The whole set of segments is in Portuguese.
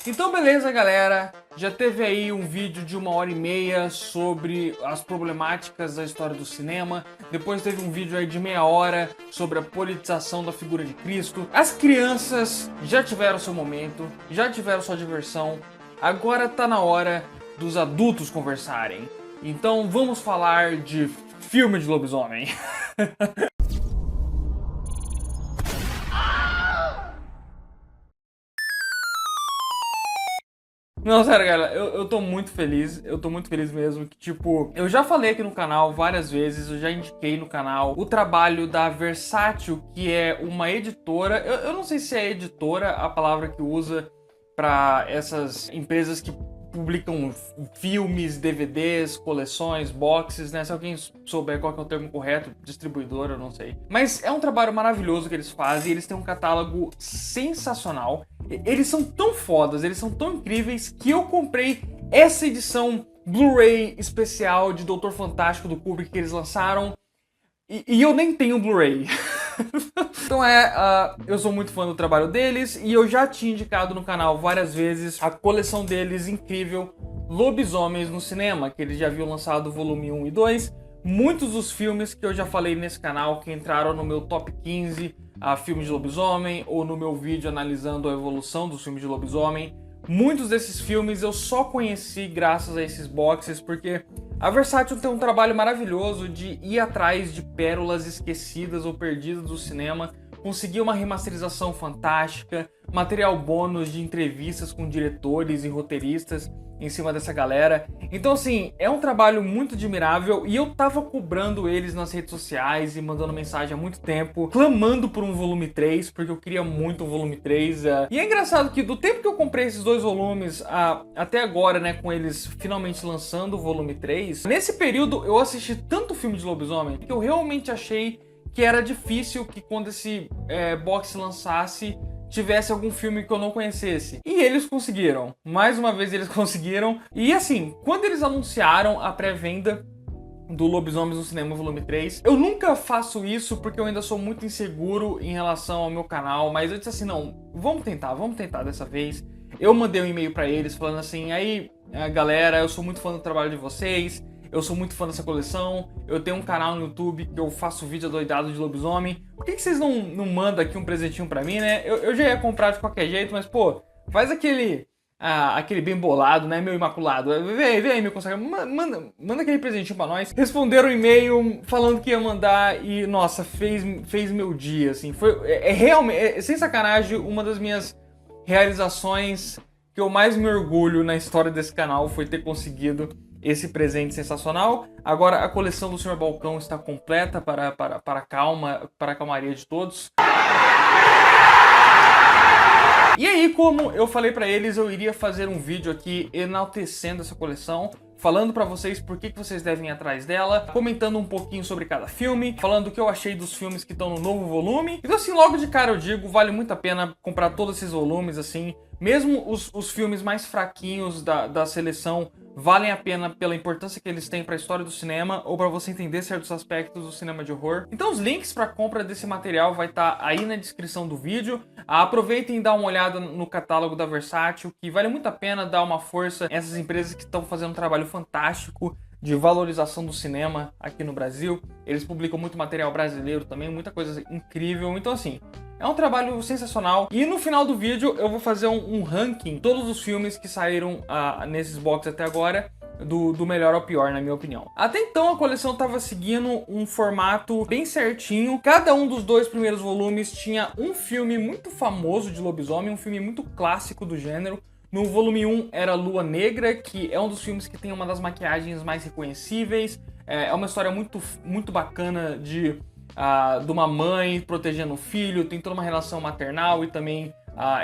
Então beleza, galera, já teve aí um vídeo de 1h30 sobre as problemáticas da história do cinema, depois teve um vídeo aí de meia hora sobre a politização da figura de Cristo. As crianças já tiveram seu momento, já tiveram sua diversão, agora tá na hora dos adultos conversarem. Então vamos falar de filme de lobisomem. Não, sério, galera, eu tô muito feliz mesmo, que tipo, eu já falei aqui no canal várias vezes, eu já indiquei no canal o trabalho da Versátil, que é uma editora, eu não sei se é editora a palavra que usa pra essas empresas que publicam filmes, DVDs, coleções, boxes, né? Se alguém souber qual que é o termo correto, distribuidora, eu não sei. Mas é um trabalho maravilhoso que eles fazem, eles têm um catálogo sensacional. Eles são tão fodas, eles são tão incríveis que eu comprei essa edição Blu-ray especial de Doutor Fantástico do Kubrick que eles lançaram. E eu nem tenho Blu-ray. Então eu sou muito fã do trabalho deles e eu já tinha indicado no canal várias vezes a coleção deles incrível Lobisomens no Cinema, que eles já haviam lançado o volume 1 e 2. Muitos dos filmes que eu já falei nesse canal que entraram no meu top 15 filmes de lobisomem ou no meu vídeo analisando a evolução dos filmes de lobisomem. Muitos desses filmes eu só conheci graças a esses boxes, porque a Versátil tem um trabalho maravilhoso de ir atrás de pérolas esquecidas ou perdidas do cinema, conseguir uma remasterização fantástica, material bônus de entrevistas com diretores e roteiristas em cima dessa galera. Então assim, é um trabalho muito admirável e eu tava cobrando eles nas redes sociais e mandando mensagem há muito tempo, clamando por um volume 3, porque eu queria muito um volume 3. E é engraçado que do tempo que eu comprei esses dois volumes até agora, né, com eles finalmente lançando o volume 3, nesse período eu assisti tanto filme de lobisomem que eu realmente achei que era difícil que quando esse box lançasse tivesse algum filme que eu não conhecesse. E eles conseguiram. Mais uma vez eles conseguiram. E assim, quando eles anunciaram a pré-venda do Lobisomens no Cinema volume 3, eu nunca faço isso porque eu ainda sou muito inseguro em relação ao meu canal, mas eu disse assim, não, vamos tentar dessa vez. Eu mandei um e-mail pra eles falando assim, aí galera, eu sou muito fã do trabalho de vocês, eu sou muito fã dessa coleção, eu tenho um canal no YouTube que eu faço vídeo adoidado de lobisomem. Por que vocês não mandam aqui um presentinho pra mim, né? Eu já ia comprar de qualquer jeito, mas pô, faz aquele bem bolado, né, meu imaculado. Vem aí, meu consagrado, manda aquele presentinho pra nós. Responderam o e-mail falando que ia mandar e, nossa, fez meu dia, assim. Realmente, sem sacanagem, uma das minhas realizações que eu mais me orgulho na história desse canal foi ter conseguido esse presente sensacional. Agora a coleção do Sr. Balcão está completa para a calmaria de todos. E aí, como eu falei pra eles, eu iria fazer um vídeo aqui enaltecendo essa coleção, falando pra vocês por que vocês devem ir atrás dela, comentando um pouquinho sobre cada filme, falando o que eu achei dos filmes que estão no novo volume. Então assim, logo de cara eu digo, vale muito a pena comprar todos esses volumes, assim, mesmo os filmes mais fraquinhos da seleção valem a pena pela importância que eles têm para a história do cinema ou para você entender certos aspectos do cinema de horror. Então os links para compra desse material vai estar aí na descrição do vídeo. Aproveitem e dá uma olhada no catálogo da Versátil, que vale muito a pena dar uma força a essas empresas que estão fazendo um trabalho fantástico de valorização do cinema aqui no Brasil. Eles publicam muito material brasileiro também, muita coisa incrível. Então assim, é um trabalho sensacional. E no final do vídeo eu vou fazer um ranking de todos os filmes que saíram nesses boxes até agora, do melhor ao pior, na minha opinião. Até então a coleção estava seguindo um formato bem certinho. Cada um dos dois primeiros volumes tinha um filme muito famoso de lobisomem, um filme muito clássico do gênero. No volume 1 era Lua Negra, que é um dos filmes que tem uma das maquiagens mais reconhecíveis. É uma história muito bacana de uma mãe protegendo o filho, tem toda uma relação maternal e também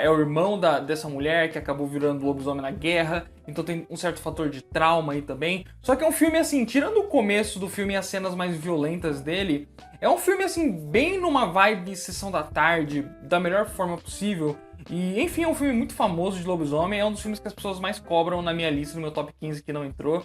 é o irmão dessa mulher que acabou virando lobisomem na guerra, então tem um certo fator de trauma aí também. Só que é um filme assim, tirando o começo do filme e as cenas mais violentas dele, é um filme assim, bem numa vibe sessão da tarde, da melhor forma possível. E enfim, é um filme muito famoso de lobisomem, é um dos filmes que as pessoas mais cobram na minha lista, no meu top 15 que não entrou.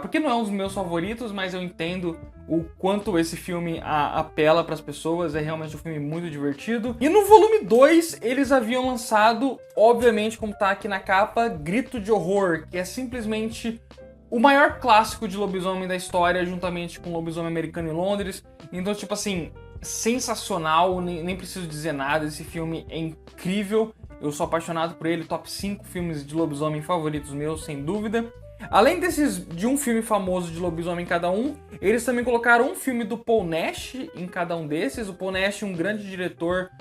porque não é um dos meus favoritos, mas eu entendo o quanto esse filme apela para as pessoas, é realmente um filme muito divertido. E no volume 2, eles haviam lançado, obviamente, como tá aqui na capa, Grito de Horror, que é simplesmente o maior clássico de lobisomem da história, juntamente com o Lobisomem Americano em Londres. Então, tipo assim, sensacional, nem preciso dizer nada, esse filme é incrível, eu sou apaixonado por ele, top 5 filmes de lobisomem favoritos meus, sem dúvida. Além de um filme famoso de lobisomem em cada um, eles também colocaram um filme do Paul Nash em cada um desses. O Paul Nash, um grande diretor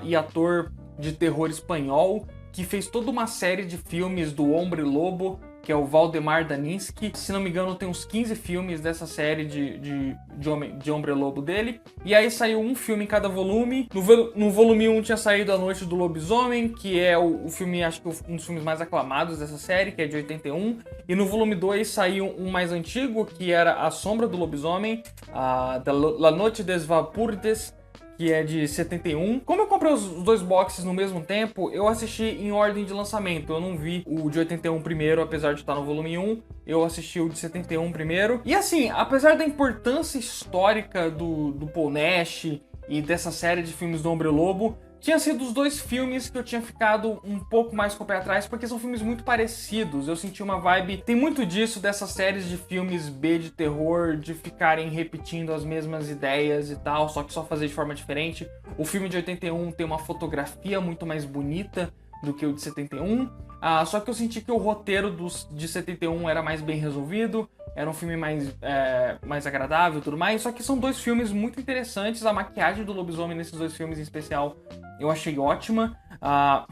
e ator de terror espanhol, que fez toda uma série de filmes do Hombre Lobo, que é o Valdemar Daninsky. Se não me engano, tem uns 15 filmes dessa série de Hombre Lobo dele. E aí saiu um filme em cada volume. No volume 1 tinha saído A Noite do Lobisomem, que é o filme, acho que um dos filmes mais aclamados dessa série, que é de 81. E no volume 2 saiu um mais antigo, que era A Sombra do Lobisomem, La Noche des Vapurdes, que é de 71. Como eu comprei os dois boxes no mesmo tempo, eu assisti em ordem de lançamento. Eu não vi o de 81 primeiro, apesar de estar no volume 1. Eu assisti o de 71 primeiro. E assim, apesar da importância histórica do Paul Nash e dessa série de filmes do Hombre Lobo, tinha sido os dois filmes que eu tinha ficado um pouco mais com o pé atrás, porque são filmes muito parecidos. Eu senti uma vibe... Tem muito disso, dessas séries de filmes B de terror, de ficarem repetindo as mesmas ideias e tal, só que só fazer de forma diferente. O filme de 81 tem uma fotografia muito mais bonita do que o de 71. Só que eu senti que o roteiro de 71 era mais bem resolvido, era um filme mais agradável e tudo mais. Só que são dois filmes muito interessantes. A maquiagem do lobisomem nesses dois filmes em especial eu achei ótima.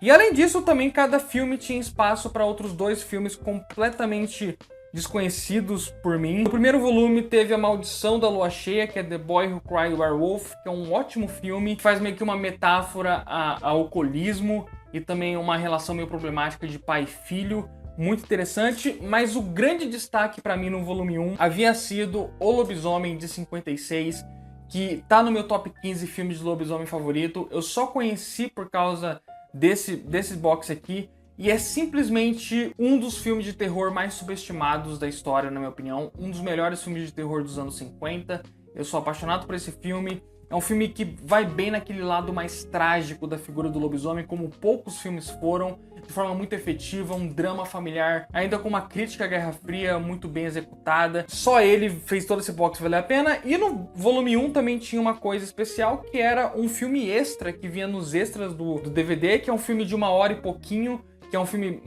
E além disso, também cada filme tinha espaço para outros dois filmes completamente desconhecidos por mim. No primeiro volume teve A Maldição da Lua Cheia, que é The Boy Who Cried Werewolf, que é um ótimo filme, que faz meio que uma metáfora ao alcoolismo e também uma relação meio problemática de pai e filho, muito interessante. Mas o grande destaque para mim no volume 1 havia sido O Lobisomem de 56, que tá no meu top 15 filmes de lobisomem favorito. Eu só conheci por causa desse box aqui, e é simplesmente um dos filmes de terror mais subestimados da história, na minha opinião. Um dos melhores filmes de terror dos anos 50. Eu sou apaixonado por esse filme. É um filme que vai bem naquele lado mais trágico da figura do lobisomem, como poucos filmes foram, de forma muito efetiva, um drama familiar, ainda com uma crítica à Guerra Fria muito bem executada. Só ele fez todo esse box valer a pena. E no volume 1 também tinha uma coisa especial, que era um filme extra, que vinha nos extras do DVD, que é um filme de 1h e pouquinho, que é um filme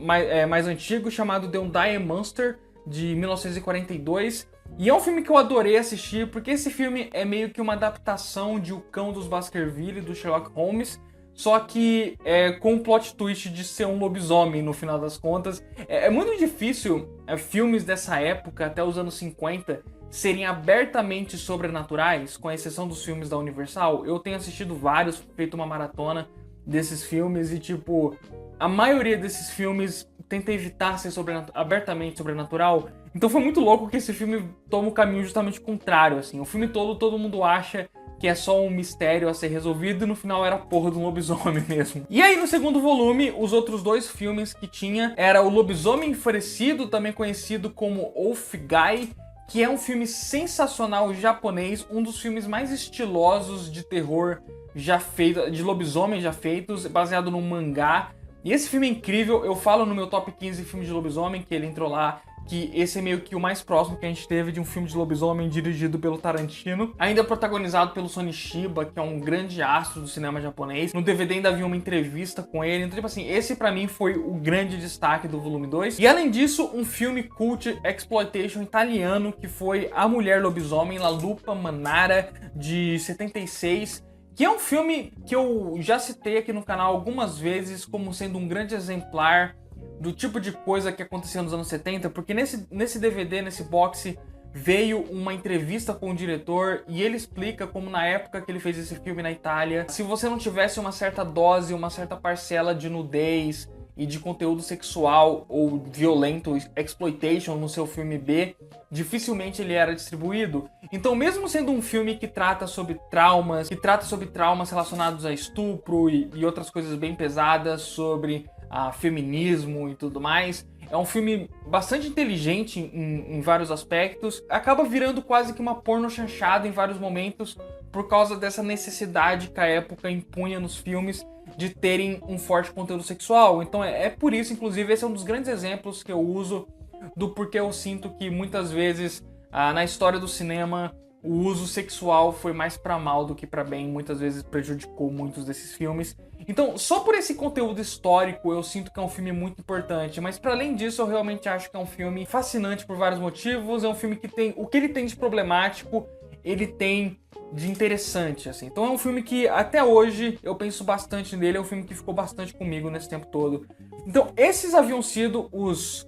mais antigo, chamado The Undying Monster, de 1942. E é um filme que eu adorei assistir, porque esse filme é meio que uma adaptação de O Cão dos Baskerville, do Sherlock Holmes, só que com o plot twist de ser um lobisomem, no final das contas. É muito difícil filmes dessa época, até os anos 50, serem abertamente sobrenaturais, com exceção dos filmes da Universal. Eu tenho assistido vários, feito uma maratona desses filmes, e tipo, a maioria desses filmes tenta evitar ser abertamente sobrenatural. Então foi muito louco que esse filme toma o caminho justamente contrário, assim. O filme todo mundo acha que é só um mistério a ser resolvido, e no final era a porra de um lobisomem mesmo. E aí no segundo volume, os outros dois filmes que tinha era O Lobisomem Enfurecido, também conhecido como Ofugai, que é um filme sensacional japonês, um dos filmes mais estilosos de terror já feito, de lobisomem já feitos, baseado num mangá. E esse filme é incrível. Eu falo no meu top 15 filmes de lobisomem, que ele entrou lá, que esse é meio que o mais próximo que a gente teve de um filme de lobisomem dirigido pelo Tarantino, ainda protagonizado pelo Sonny Chiba, que é um grande astro do cinema japonês. No DVD ainda havia uma entrevista com ele. Então, tipo assim, esse pra mim foi o grande destaque do volume 2. E além disso, um filme cult exploitation italiano, que foi A Mulher Lobisomem, La Lupa Manara, de 76, que é um filme que eu já citei aqui no canal algumas vezes como sendo um grande exemplar do tipo de coisa que acontecia nos anos 70, porque nesse DVD, nesse box, veio uma entrevista com o diretor, e ele explica como na época que ele fez esse filme na Itália, se você não tivesse uma certa dose, uma certa parcela de nudez e de conteúdo sexual ou violento, exploitation, no seu filme B, dificilmente ele era distribuído. Então, mesmo sendo um filme que trata sobre traumas relacionados a estupro e outras coisas bem pesadas, sobre a feminismo e tudo mais. É um filme bastante inteligente em vários aspectos. Acaba virando quase que uma pornochanchada em vários momentos por causa dessa necessidade que a época impunha nos filmes de terem um forte conteúdo sexual. Então é por isso, inclusive, esse é um dos grandes exemplos que eu uso do porquê eu sinto que muitas vezes na história do cinema o uso sexual foi mais pra mal do que pra bem, muitas vezes prejudicou muitos desses filmes. Então, só por esse conteúdo histórico, eu sinto que é um filme muito importante, mas para além disso, eu realmente acho que é um filme fascinante por vários motivos, é um filme que tem, o que ele tem de problemático, ele tem de interessante, assim. Então é um filme que, até hoje, eu penso bastante nele, é um filme que ficou bastante comigo nesse tempo todo. Então, esses haviam sido os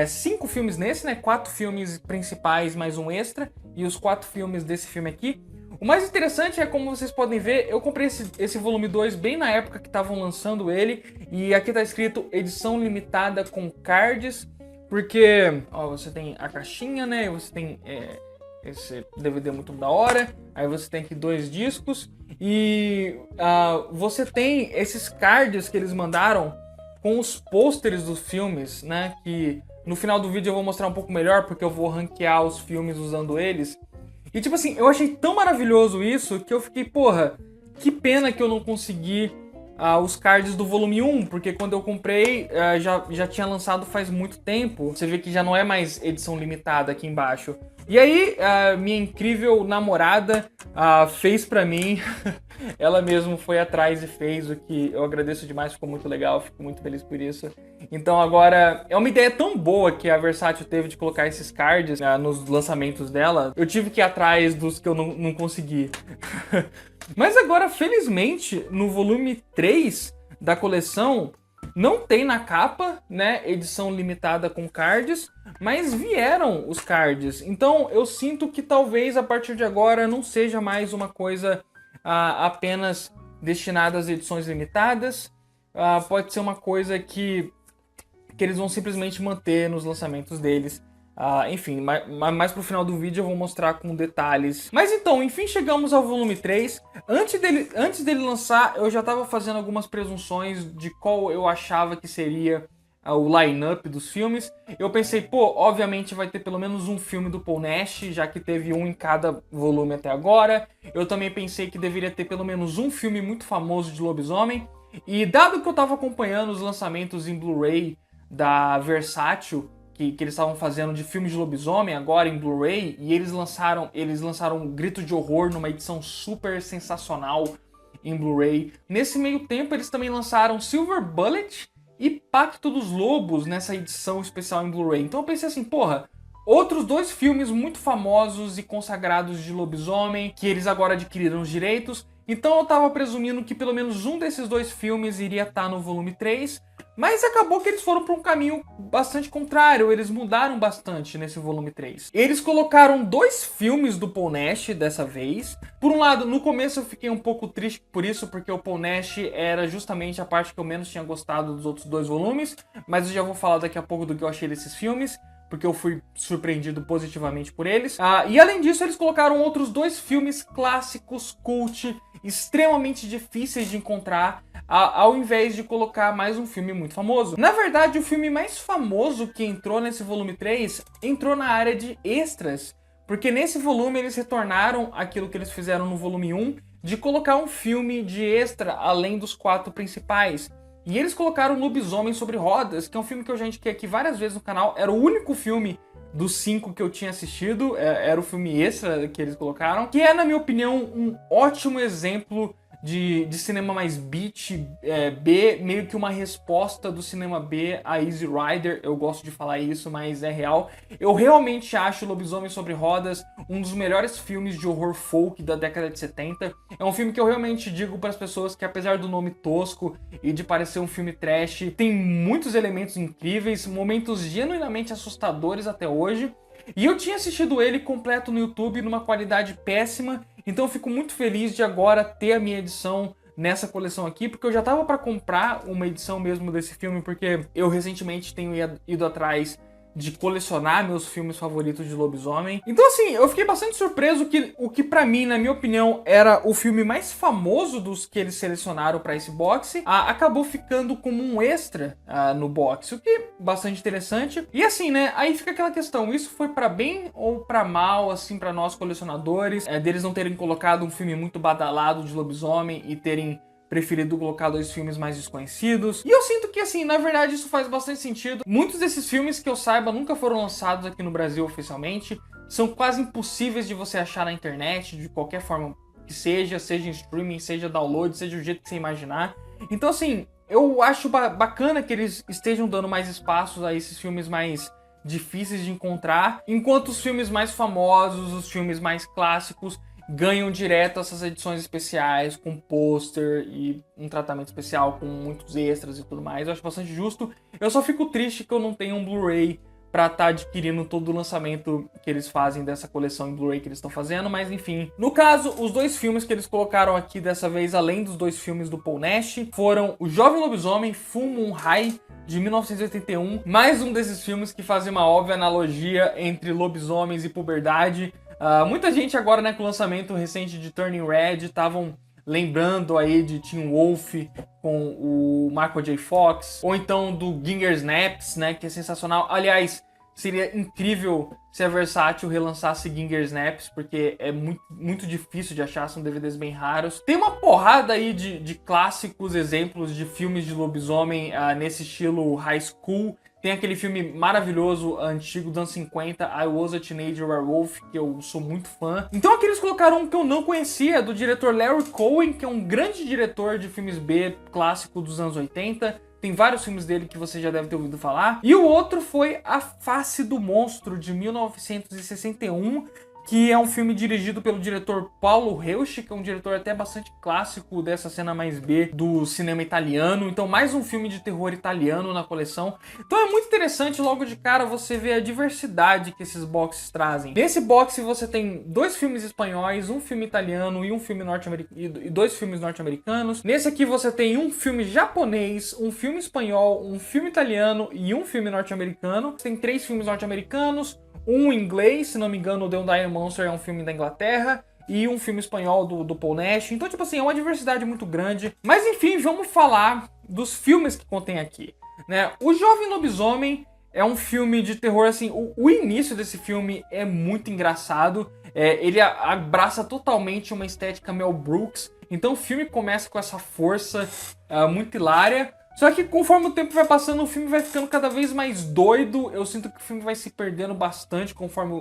5 filmes nesse, né? 4 filmes principais mais um extra, e os 4 filmes desse filme aqui. O mais interessante é, como vocês podem ver, eu comprei esse volume 2 bem na época que estavam lançando ele, e aqui tá escrito edição limitada com cards, porque você tem a caixinha, né? E você tem esse DVD muito da hora, aí você tem aqui 2 discos, e você tem esses cards que eles mandaram com os pôsteres dos filmes, né? Que no final do vídeo eu vou mostrar um pouco melhor, porque eu vou ranquear os filmes usando eles. E tipo assim, eu achei tão maravilhoso isso que eu fiquei, porra, que pena que eu não consegui os cards do volume 1, porque quando eu comprei já tinha lançado faz muito tempo. Você vê que já não é mais edição limitada aqui embaixo. E aí, minha incrível namorada fez pra mim, ela mesma foi atrás e fez, o que eu agradeço demais, ficou muito legal, fico muito feliz por isso. Então agora, é uma ideia tão boa que a Versátil teve de colocar esses cards nos lançamentos dela, eu tive que ir atrás dos que eu não consegui. Mas agora, felizmente, no volume 3 da coleção, não tem na capa, né, edição limitada com cards, mas vieram os cards. Então eu sinto que talvez a partir de agora não seja mais uma coisa apenas destinada às edições limitadas. Pode ser uma coisa que eles vão simplesmente manter nos lançamentos deles. Enfim, mais pro final do vídeo eu vou mostrar com detalhes. Mas então, enfim, chegamos ao volume 3. Antes dele lançar, eu já estava fazendo algumas presunções de qual eu achava que seria o line-up dos filmes. Eu pensei, pô, obviamente vai ter pelo menos um filme do Paul Nash, já que teve um em cada volume até agora. Eu também pensei que deveria ter pelo menos um filme muito famoso de lobisomem. E dado que eu estava acompanhando os lançamentos em Blu-ray da Versátil, que eles estavam fazendo de filmes de lobisomem agora em Blu-ray, e eles lançaram um Grito de Horror numa edição super sensacional em Blu-ray. Nesse meio tempo eles também lançaram Silver Bullet e Pacto dos Lobos nessa edição especial em Blu-ray. Então eu pensei assim, porra, outros 2 filmes muito famosos e consagrados de lobisomem, que eles agora adquiriram os direitos. Então eu tava presumindo que pelo menos um desses 2 filmes iria estar no volume 3, mas acabou que eles foram para um caminho bastante contrário, eles mudaram bastante nesse volume 3. Eles colocaram 2 filmes do Paul Nash dessa vez. Por um lado, no começo eu fiquei um pouco triste por isso, porque o Paul Nash era justamente a parte que eu menos tinha gostado dos outros 2 volumes, mas eu já vou falar daqui a pouco do que eu achei desses filmes, porque eu fui surpreendido positivamente por eles. E além disso, eles colocaram outros 2 filmes clássicos, cult, extremamente difíceis de encontrar, ao invés de colocar mais um filme muito famoso. Na verdade, o filme mais famoso que entrou nesse volume 3 entrou na área de extras, porque nesse volume eles retornaram aquilo que eles fizeram no volume 1, de colocar um filme de extra além dos 4 principais. E eles colocaram Lobisomem sobre Rodas, que é um filme que eu já indiquei aqui várias vezes no canal. Era o único filme dos 5 que eu tinha assistido, era o filme extra que eles colocaram, que é, na minha opinião, um ótimo exemplo de cinema mais beat, B, meio que uma resposta do cinema B a Easy Rider. Eu gosto de falar isso, mas é real. Eu realmente acho Lobisomem sobre Rodas um dos melhores filmes de horror folk da década de 70. É um filme que eu realmente digo para as pessoas que, apesar do nome tosco e de parecer um filme trash, tem muitos elementos incríveis, momentos genuinamente assustadores até hoje. E eu tinha assistido ele completo no YouTube numa qualidade péssima, então eu fico muito feliz de agora ter a minha edição nessa coleção aqui, porque eu já tava para comprar uma edição mesmo desse filme, porque eu recentemente tenho ido atrás de colecionar meus filmes favoritos de lobisomem. Então assim, eu fiquei bastante surpreso que o que pra mim, na minha opinião, era o filme mais famoso dos que eles selecionaram pra esse boxe, acabou ficando como um extra no boxe, o que é bastante interessante. E assim, né, aí fica aquela questão, isso foi pra bem ou pra mal, assim, pra nós colecionadores, deles não terem colocado um filme muito badalado de lobisomem e terem preferido colocar 2 filmes mais desconhecidos. E eu sinto que, assim, na verdade isso faz bastante sentido. Muitos desses filmes, que eu saiba, nunca foram lançados aqui no Brasil oficialmente. São quase impossíveis de você achar na internet, de qualquer forma que seja em streaming, seja download, seja o jeito que você imaginar. Então, assim, eu acho bacana que eles estejam dando mais espaços a esses filmes mais difíceis de encontrar, enquanto os filmes mais famosos, os filmes mais clássicos, ganham direto essas edições especiais, com pôster e um tratamento especial, com muitos extras e tudo mais. Eu acho bastante justo. Eu só fico triste que eu não tenho um Blu-ray pra estar adquirindo todo o lançamento que eles fazem dessa coleção em Blu-ray que eles estão fazendo, mas enfim. No caso, os 2 filmes que eles colocaram aqui dessa vez, além dos 2 filmes do Paul Nash, foram O Jovem Lobisomem, Full Moon High, de 1981. Mais um desses filmes que fazem uma óbvia analogia entre lobisomens e puberdade. Muita gente agora, né, com o lançamento recente de Turning Red, estavam lembrando aí de Teen Wolf com o Michael J. Fox, ou então do Ginger Snaps, né, que é sensacional. Aliás, seria incrível se a Versátil relançasse Ginger Snaps, porque é muito difícil de achar, são DVDs bem raros. Tem uma porrada aí de clássicos exemplos de filmes de lobisomem nesse estilo high school. Tem aquele filme maravilhoso, antigo, dos anos 50, I Was a Teenage Werewolf, que eu sou muito fã. Então aqui eles colocaram um que eu não conhecia, do diretor Larry Cohen, que é um grande diretor de filmes B clássico dos anos 80. Tem vários filmes dele que você já deve ter ouvido falar. E o outro foi A Face do Monstro, de 1961, que é um filme dirigido pelo diretor Paulo Rauch, que é um diretor até bastante clássico dessa cena mais B do cinema italiano. Então mais um filme de terror italiano na coleção. Então é muito interessante logo de cara você ver a diversidade que esses boxes trazem. Nesse box você tem 2 filmes espanhóis, um filme italiano e um filme norte-americano, e 2 filmes norte-americanos. Nesse aqui você tem um filme japonês, um filme espanhol, um filme italiano e um filme norte-americano. Tem 3 filmes norte-americanos, um em inglês, se não me engano, o The Undying Monster é um filme da Inglaterra, e um filme espanhol do Paul Nash. Então, tipo assim, é uma diversidade muito grande. Mas enfim, vamos falar dos filmes que contém aqui, né? O Jovem Lobisomem é um filme de terror, assim, o início desse filme é muito engraçado. Ele abraça totalmente uma estética Mel Brooks. Então o filme começa com essa força muito hilária. Só que conforme o tempo vai passando, o filme vai ficando cada vez mais doido. Eu sinto que o filme vai se perdendo bastante conforme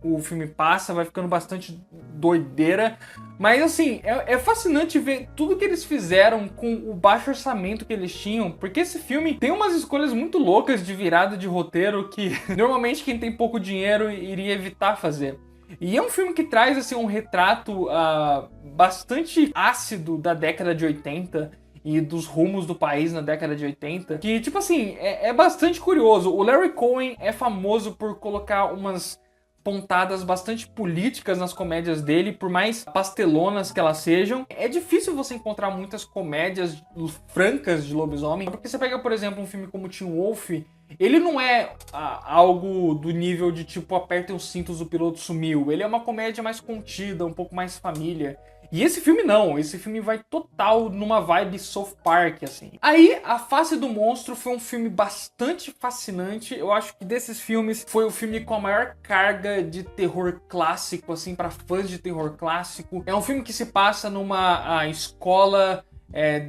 o filme passa, vai ficando bastante doideira. Mas assim, é fascinante ver tudo que eles fizeram com o baixo orçamento que eles tinham, porque esse filme tem umas escolhas muito loucas de virada de roteiro que normalmente quem tem pouco dinheiro iria evitar fazer. E é um filme que traz assim, um retrato bastante ácido da década de 80 e dos rumos do país na década de 80, que, tipo assim, é bastante curioso. O Larry Cohen é famoso por colocar umas pontadas bastante políticas nas comédias dele, por mais pastelonas que elas sejam. É difícil você encontrar muitas comédias francas de lobisomem, porque você pega, por exemplo, um filme como Teen Wolf, ele não é algo do nível de tipo, apertem os cintos, o piloto sumiu. Ele é uma comédia mais contida, um pouco mais família. E esse filme não, esse filme vai total numa vibe South Park, assim. Aí, A Face do Monstro foi um filme bastante fascinante. Eu acho que desses filmes foi o filme com a maior carga de terror clássico, assim, para fãs de terror clássico. É um filme que se passa numa escola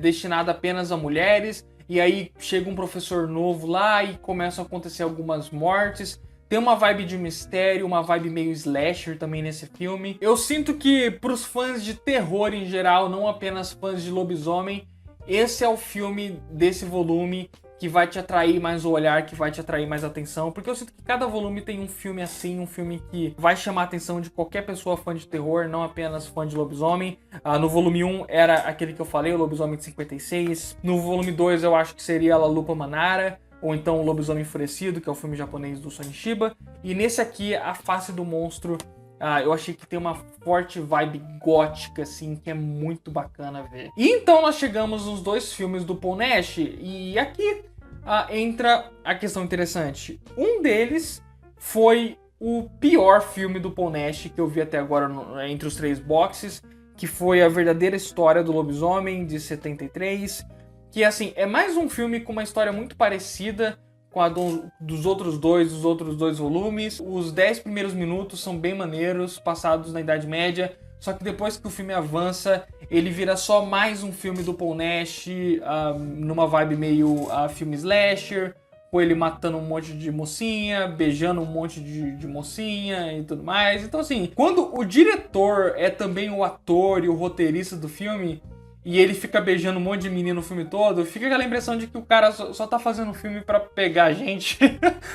destinada apenas a mulheres. E aí chega um professor novo lá e começam a acontecer algumas mortes. Tem uma vibe de mistério, uma vibe meio slasher também nesse filme. Eu sinto que pros fãs de terror em geral, não apenas fãs de lobisomem, esse é o filme desse volume que vai te atrair mais o olhar, que vai te atrair mais atenção. Porque eu sinto que cada volume tem um filme assim, um filme que vai chamar a atenção de qualquer pessoa fã de terror, não apenas fã de lobisomem. No volume 1 era aquele que eu falei, o Lobisomem de 56. No volume 2 eu acho que seria La Lupa Manara, ou então O Lobisomem Enfurecido, que é o filme japonês do Sonny Chiba. E nesse aqui, A Face do Monstro, eu achei que tem uma forte vibe gótica, assim, que é muito bacana ver. E então nós chegamos nos 2 filmes do Paul Nash, e aqui entra a questão interessante. Um deles foi o pior filme do Paul Nash que eu vi até agora entre os 3 boxes, que foi A Verdadeira História do Lobisomem, de 73, que assim, é mais um filme com uma história muito parecida com a dos outros dois volumes. Os 10 primeiros minutos são bem maneiros, passados na Idade Média, só que depois que o filme avança, ele vira só mais um filme do Paul Nash, numa vibe meio filme slasher, com ele matando um monte de mocinha, beijando um monte de mocinha e tudo mais. Então assim, quando o diretor é também o ator e o roteirista do filme, e ele fica beijando um monte de menino no filme todo, fica aquela impressão de que o cara só tá fazendo o filme pra pegar a gente.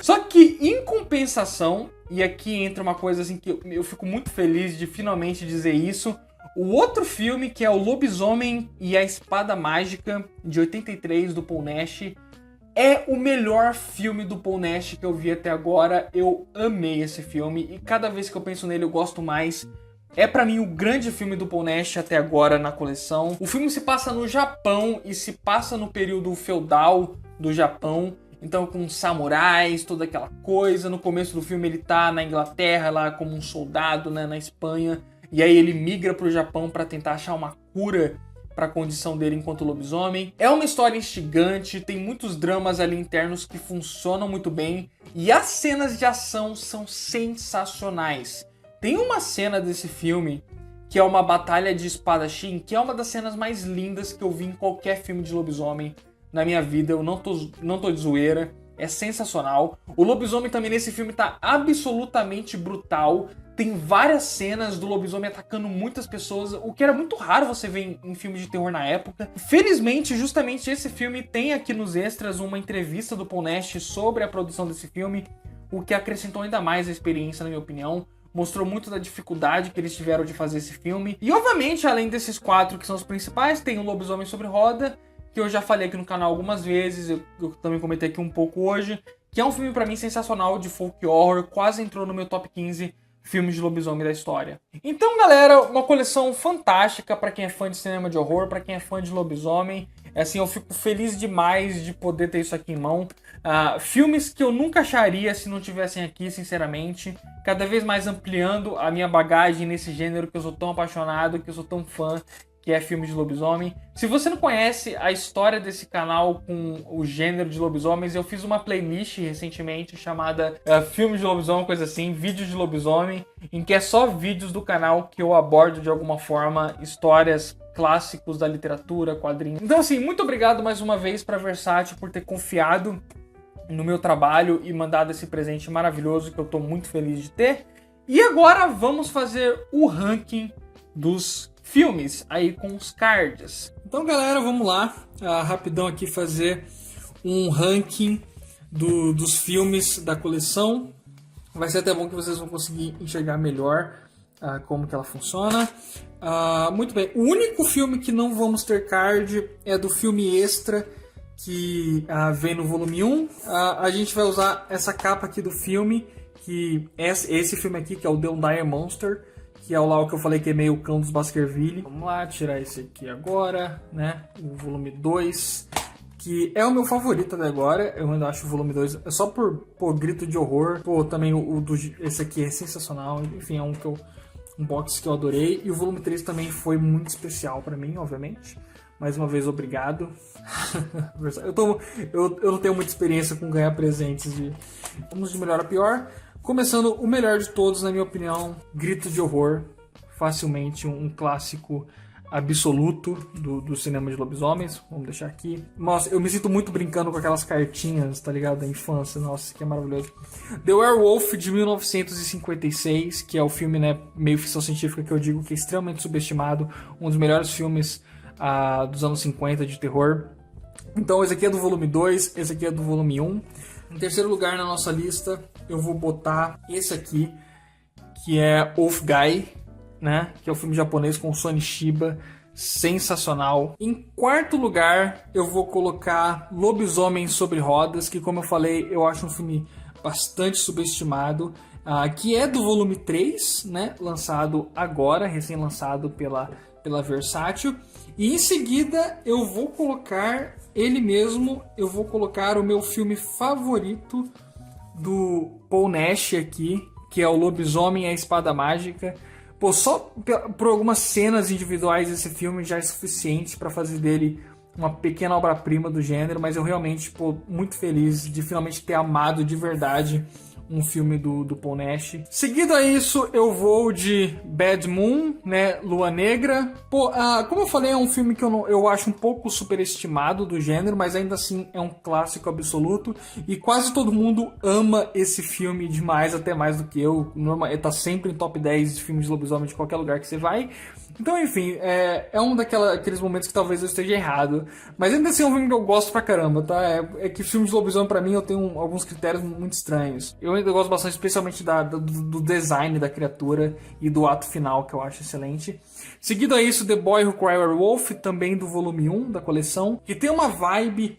Só que, em compensação, e aqui entra uma coisa assim que eu fico muito feliz de finalmente dizer isso, o outro filme, que é O Lobisomem e a Espada Mágica, de 83, do Paul Nash, é o melhor filme do Paul Nash que eu vi até agora. Eu amei esse filme e cada vez que eu penso nele eu gosto mais. É pra mim o grande filme do Paul Nash até agora na coleção. O filme se passa no Japão e se passa no período feudal do Japão. Então com samurais, toda aquela coisa. No começo do filme ele tá na Inglaterra lá como um soldado, né, na Espanha. E aí ele migra pro Japão pra tentar achar uma cura para a condição dele enquanto lobisomem. É uma história instigante, tem muitos dramas ali internos que funcionam muito bem. E as cenas de ação são sensacionais. Tem uma cena desse filme que é uma batalha de espadachim, que é uma das cenas mais lindas que eu vi em qualquer filme de lobisomem na minha vida. Eu não tô de zoeira, é sensacional. O lobisomem também nesse filme tá absolutamente brutal. Tem várias cenas do lobisomem atacando muitas pessoas, o que era muito raro você ver em filmes de terror na época. Felizmente, justamente esse filme tem aqui nos extras uma entrevista do Paul Nash sobre a produção desse filme, o que acrescentou ainda mais a experiência, na minha opinião. Mostrou muito da dificuldade que eles tiveram de fazer esse filme. E obviamente, além desses 4 que são os principais, tem o Lobisomem sobre Roda, que eu já falei aqui no canal algumas vezes, eu também comentei aqui um pouco hoje, que é um filme pra mim sensacional de folk horror, quase entrou no meu top 15 filmes de lobisomem da história. Então, galera, uma coleção fantástica pra quem é fã de cinema de horror, pra quem é fã de lobisomem. Assim, eu fico feliz demais de poder ter isso aqui em mão. Filmes que eu nunca acharia se não tivessem aqui, sinceramente. Cada vez mais ampliando a minha bagagem nesse gênero que eu sou tão apaixonado, que eu sou tão fã, que é filme de lobisomem. Se você não conhece a história desse canal com o gênero de lobisomens, eu fiz uma playlist recentemente chamada Filmes de Lobisomem, coisa assim, Vídeos de Lobisomem, em que é só vídeos do canal que eu abordo de alguma forma histórias clássicos da literatura, quadrinhos. Então assim, muito obrigado mais uma vez pra Versátil por ter confiado no meu trabalho e mandado esse presente maravilhoso que eu tô muito feliz de ter. E agora vamos fazer o ranking dos filmes aí com os cards. Então, galera, vamos lá, rapidão aqui fazer um ranking dos filmes da coleção. Vai ser até bom que vocês vão conseguir enxergar melhor como que ela funciona. Muito bem, o único filme que não vamos ter card é do filme extra que vem no volume 1. A gente vai usar essa capa aqui do filme, que é esse filme aqui, que é o The Dire Monster, que é o que eu falei que é meio Cão dos Baskerville. Vamos lá, tirar esse aqui agora, né? O volume 2, que é o meu favorito até agora. Eu ainda acho o volume 2, é só por grito de horror. Pô, também esse aqui é sensacional. Enfim, é um box que eu adorei. E o volume 3 também foi muito especial pra mim, obviamente. Mais uma vez, obrigado. Eu não tenho muita experiência com ganhar presentes. Vamos de melhor a pior. Começando o melhor de todos, na minha opinião, Grito de Horror. Facilmente um clássico absoluto do cinema de lobisomens. Vamos deixar aqui. Nossa, eu me sinto muito brincando com aquelas cartinhas, tá ligado? Da infância. Nossa, que é maravilhoso. The Werewolf, de 1956, que é o filme, né, meio ficção científica que eu digo que é extremamente subestimado. Um dos melhores filmes dos anos 50 de terror. Então esse aqui é do volume 2, esse aqui é do volume 1. Em terceiro lugar na nossa lista, eu vou botar esse aqui, que é Wolf Guy, né? Que é o filme japonês com o Sony Shiba, sensacional. Em quarto lugar, eu vou colocar Lobisomem sobre Rodas, que, como eu falei, eu acho um filme bastante subestimado, que é do volume 3, né? Lançado agora, recém-lançado pela pela Versátil. E em seguida eu vou colocar ele mesmo, eu vou colocar o meu filme favorito do Paul Nash aqui, que é o Lobisomem e a Espada Mágica. Pô, só por algumas cenas individuais desse filme já é suficiente para fazer dele uma pequena obra-prima do gênero, mas eu realmente, pô, muito feliz de finalmente ter amado de verdade um filme do Paul Nash. Seguido a isso, eu vou de Bad Moon, né, Lua Negra. Pô, como eu falei, é um filme que eu acho um pouco superestimado do gênero, mas ainda assim é um clássico absoluto. E quase todo mundo ama esse filme demais, até mais do que eu. Ele tá sempre em top 10 de filmes de lobisomem de qualquer lugar que você vai. Então, enfim, é um daqueles momentos que talvez eu esteja errado. Mas ainda assim é um filme que eu gosto pra caramba, tá? É que filmes de lobisomem, pra mim, eu tenho alguns critérios muito estranhos. Eu ainda gosto bastante, especialmente do design da criatura e do ato final, que eu acho excelente. Seguido a isso, The Boy Who Cried Wolf, também do volume 1 da coleção, que tem uma vibe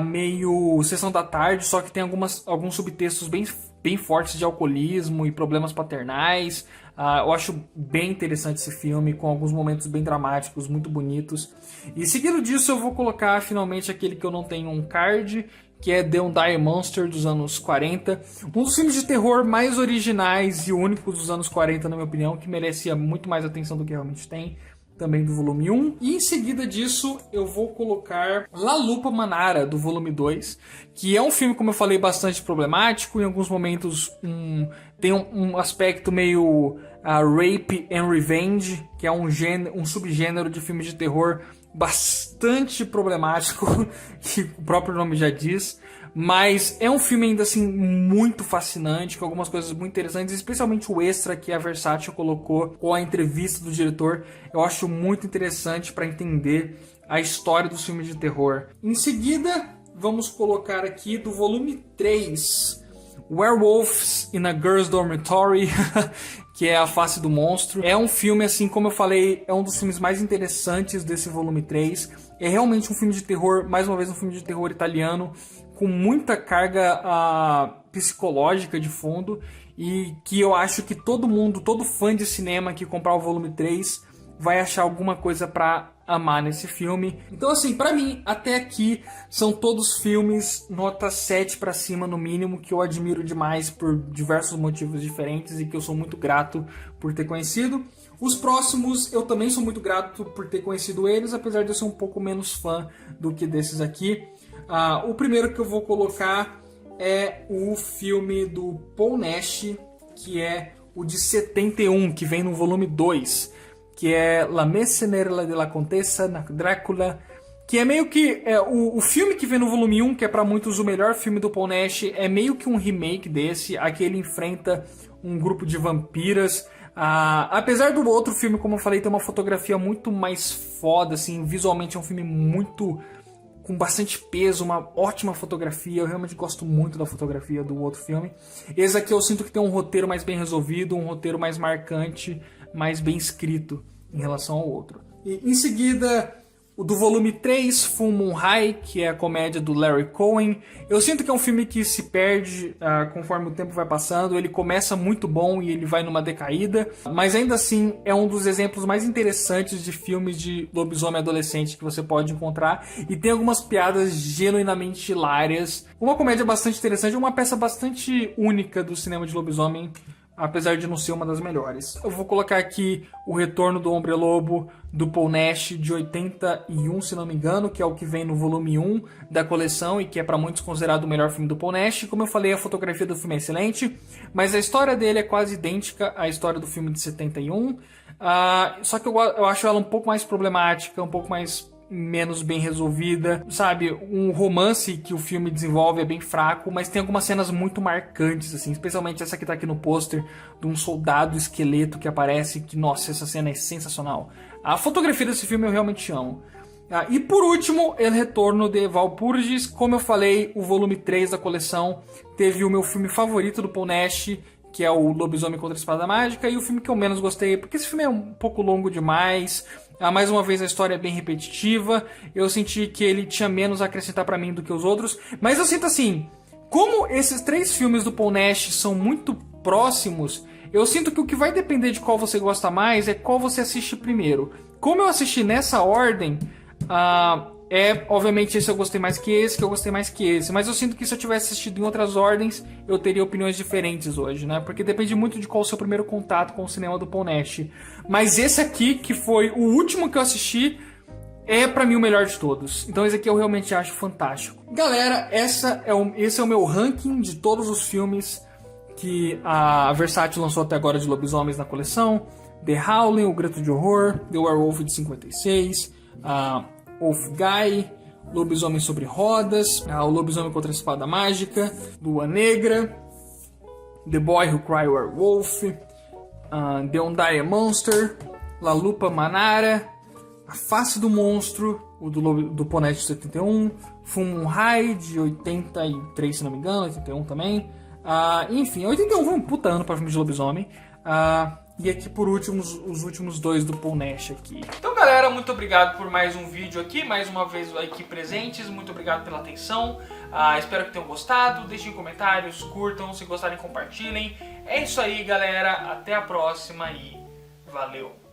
meio Sessão da Tarde, só que tem alguns subtextos bem fortes de alcoolismo e problemas paternais. Eu acho bem interessante esse filme, com alguns momentos bem dramáticos, muito bonitos. E seguido disso eu vou colocar finalmente aquele que eu não tenho um card, que é The Undying Monster dos anos 40. Um dos filmes de terror mais originais e únicos dos anos 40, na minha opinião, que merecia muito mais atenção do que realmente tem. Também do volume 1. E em seguida disso, eu vou colocar La Lupa Manara, do volume 2, que é um filme, como eu falei, bastante problemático. Em alguns momentos tem um aspecto meio rape and revenge, que é um subgênero de filmes de terror bastante problemático, que o próprio nome já diz. Mas é um filme ainda assim muito fascinante, com algumas coisas muito interessantes, especialmente o extra que a Versátil colocou com a entrevista do diretor. Eu acho muito interessante para entender a história dos filmes de terror. Em seguida, vamos colocar aqui do volume 3, Werewolves in a Girls' Dormitory, que é A Face do Monstro. É um filme, assim, como eu falei, é um dos filmes mais interessantes desse volume 3. É realmente um filme de terror, mais uma vez um filme de terror italiano, com muita carga psicológica de fundo, e que eu acho que todo fã de cinema que comprar o volume 3 vai achar alguma coisa pra amar nesse filme. Então, assim, pra mim, até aqui, são todos filmes nota 7 pra cima, no mínimo, que eu admiro demais por diversos motivos diferentes e que eu sou muito grato por ter conhecido. Os próximos, eu também sou muito grato por ter conhecido eles, apesar de eu ser um pouco menos fã do que desses aqui. O primeiro que eu vou colocar é o filme do Paul Nash, que é o de 71, que vem no volume 2, que é La Mercenaire de la Contessa Drácula, que é meio que o filme que vem no volume 1, que é para muitos o melhor filme do Paul Nash, é meio que um remake desse. Aqui ele enfrenta um grupo de vampiras. Apesar do outro filme, como eu falei, ter uma fotografia muito mais foda, assim, visualmente é um filme muito com bastante peso, uma ótima fotografia. Eu realmente gosto muito da fotografia do outro filme. Esse aqui eu sinto que tem um roteiro mais bem resolvido, um roteiro mais marcante, mais bem escrito em relação ao outro. E em seguida, o do volume 3, Full Moon High, que é a comédia do Larry Cohen. Eu sinto que é um filme que se perde conforme o tempo vai passando. Ele começa muito bom e ele vai numa decaída, mas ainda assim é um dos exemplos mais interessantes de filmes de lobisomem adolescente que você pode encontrar, e tem algumas piadas genuinamente hilárias. Uma comédia bastante interessante, uma peça bastante única do cinema de lobisomem, apesar de não ser uma das melhores. Eu vou colocar aqui O Retorno do Hombre Lobo, do Paul Nash, de 81, se não me engano, que é o que vem no volume 1 da coleção e que é para muitos considerado o melhor filme do Paul Nash. Como eu falei, a fotografia do filme é excelente, mas a história dele é quase idêntica à história do filme de 71. Só que eu acho ela um pouco mais problemática, um pouco menos bem resolvida, sabe? Um romance que o filme desenvolve é bem fraco, mas tem algumas cenas muito marcantes, assim, especialmente essa que tá aqui no pôster, de um soldado esqueleto que aparece, que, nossa, essa cena é sensacional. A fotografia desse filme eu realmente amo. E por último, El Retorno de Walpurgis. Como eu falei, o volume 3 da coleção teve o meu filme favorito do Paul Nash, que é o Lobisomem contra a Espada Mágica, e o filme que eu menos gostei, porque esse filme é um pouco longo demais. Mais uma vez a história é bem repetitiva. Eu senti que ele tinha menos a acrescentar pra mim do que os outros. Mas eu sinto assim, como esses 3 filmes do Paul Nash são muito próximos, eu sinto que o que vai depender de qual você gosta mais é qual você assiste primeiro. Como eu assisti nessa ordem, obviamente esse eu gostei mais que esse, que eu gostei mais que esse. Mas eu sinto que se eu tivesse assistido em outras ordens, eu teria opiniões diferentes hoje, né? Porque depende muito de qual o seu primeiro contato com o cinema do Paul Nash. Mas esse aqui, que foi o último que eu assisti, é pra mim o melhor de todos. Então esse aqui eu realmente acho fantástico. Galera, esse é o meu ranking de todos os filmes que a Versátil lançou até agora de lobisomens na coleção. The Howling, O Grito de Horror, The Werewolf de 56, Wolfguy, Lobisomem sobre Rodas, O Lobisomem contra a Espada Mágica, Lua Negra, The Boy Who Cried Werewolf, The Undying Monster, La Lupa Manara, A Face do Monstro, o do Paul Nash de 71, Fum High de 83, se não me engano, 81 também. Enfim, 81 foi um puta ano para filme de lobisomem. E aqui por último, os últimos dois do Paul Nash aqui. Então galera, muito obrigado por mais um vídeo aqui, mais uma vez aqui presentes, muito obrigado pela atenção, espero que tenham gostado, deixem comentários, curtam, se gostarem compartilhem. É isso aí galera, até a próxima e valeu!